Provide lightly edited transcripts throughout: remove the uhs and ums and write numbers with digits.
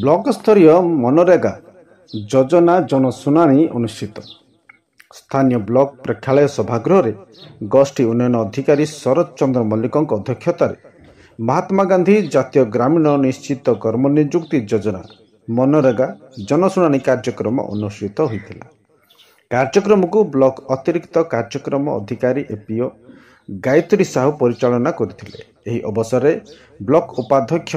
Block ସ୍ତରୀୟ ମନରେଗା ଯୋଜନା ଜନଶୁଣାଣି ଅନୁଷ୍ଠିତ। ସ୍ଥାନୀୟ ବ୍ଲକ ପ୍ରେକ୍ଷାଳୟ ସଭାଗୃହରେ ଗୋଷ୍ଠୀ ଉନ୍ନୟନ ଅଧିକାରୀ ଶରତ ଚନ୍ଦ୍ର ମଲ୍ଲିକଙ୍କ ଅଧ୍ୟକ୍ଷତାରେ ମହାତ୍ମା ଗାନ୍ଧୀ ଜାତୀୟ ଗ୍ରାମୀଣ ନିଶ୍ଚିତ କର୍ମନିଯୁକ୍ତି ଯୋଜନା ମନରେଗା ଜନଶୁଣାଣି କାର୍ଯ୍ୟକ୍ରମ ଅନୁଷ୍ଠିତ ହୋଇଥିଲା। କାର୍ଯ୍ୟକ୍ରମକୁ ବ୍ଲକ ଅତିରିକ୍ତ କାର୍ଯ୍ୟକ୍ରମ ଅଧିକାରୀ ଏପିଓ ଗାୟତ୍ରୀ ସାହୁ ପରିଚାଳନା କରିଥିଲେ। ଏହି ଅବସରରେ ବ୍ଲକ ଉପାଧ୍ୟକ୍ଷ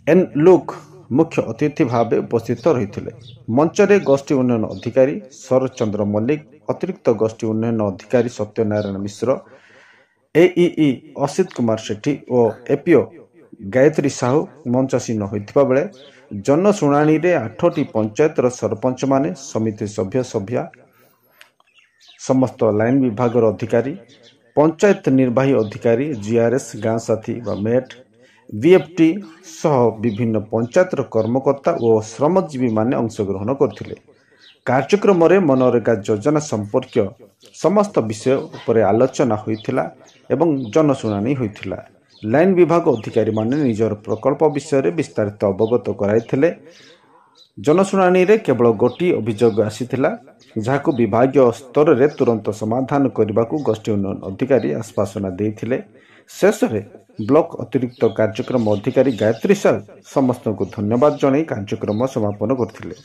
ଏନ୍ ଲୁକ୍ ମୁଖ୍ୟ ଅତିଥି ଭାବେ ଉପସ୍ଥିତ ରହିଥିଲେ। ମଞ୍ଚରେ ଗୋଷ୍ଠୀ ଉନ୍ନୟନ ଅଧିକାରୀ ଶରତ ଚନ୍ଦ୍ର ମଲ୍ଲିକ, ଅତିରିକ୍ତ ଗୋଷ୍ଠୀ ଉନ୍ନୟନ ଅଧିକାରୀ ସତ୍ୟନାରାୟଣ ମିଶ୍ର, ଏଇଇ ଅସିତ କୁମାର ସେଠୀ ଓ ଏପିଓ ଗାୟତ୍ରୀ ସାହୁ ମଞ୍ଚାସୀନ ହୋଇଥିବା ବେଳେ ଜନଶୁଣାଣିରେ 8ଟି ପଞ୍ଚାୟତର ସରପଞ୍ଚମାନେ, ସମିତି ସଭ୍ୟା, ସମସ୍ତ ଲାଇନ ବିଭାଗର ଅଧିକାରୀ, ପଞ୍ଚାୟତ ନିର୍ବାହୀ ଅଧିକାରୀ, ଜିଆରଏସ୍, ଗାଁ ସାଥୀ ବା ମେଟ୍, ବିଏଫ୍ଟି ସହ ବିଭିନ୍ନ ପଞ୍ଚାୟତର କର୍ମକର୍ତ୍ତା ଓ ଶ୍ରମଜୀବୀମାନେ ଅଂଶଗ୍ରହଣ କରିଥିଲେ। କାର୍ଯ୍ୟକ୍ରମରେ ମନରେଗା ଯୋଜନା ସମ୍ପର୍କୀୟ ସମସ୍ତ ବିଷୟ ଉପରେ ଆଲୋଚନା ହୋଇଥିଲା ଏବଂ ଜନଶୁଣାଣି ହୋଇଥିଲା। ଲାଇନ ବିଭାଗ ଅଧିକାରୀମାନେ ନିଜର ପ୍ରକଳ୍ପ ବିଷୟରେ ବିସ୍ତାରିତ ଅବଗତ କରାଇଥିଲେ। ଜନଶୁଣାଣିରେ କେବଳ ଗୋଟିଏ ଅଭିଯୋଗ ଆସିଥିଲା, ଯାହାକୁ ବିଭାଗୀୟ ସ୍ତରରେ ତୁରନ୍ତ ସମାଧାନ କରିବାକୁ ଗୋଷ୍ଠୀ ଉନ୍ନୟନ ଅଧିକାରୀ ଆଶ୍ୱାସନା ଦେଇଥିଲେ। ଶେଷରେ ବ୍ଲକ ଅତିରିକ୍ତ କାର୍ଯ୍ୟକ୍ରମ ଅଧିକାରୀ ଗାୟତ୍ରୀ ସାହୁ ସମସ୍ତଙ୍କୁ ଧନ୍ୟବାଦ ଜଣାଇ କାର୍ଯ୍ୟକ୍ରମ ସମାପନ କରିଥିଲେ।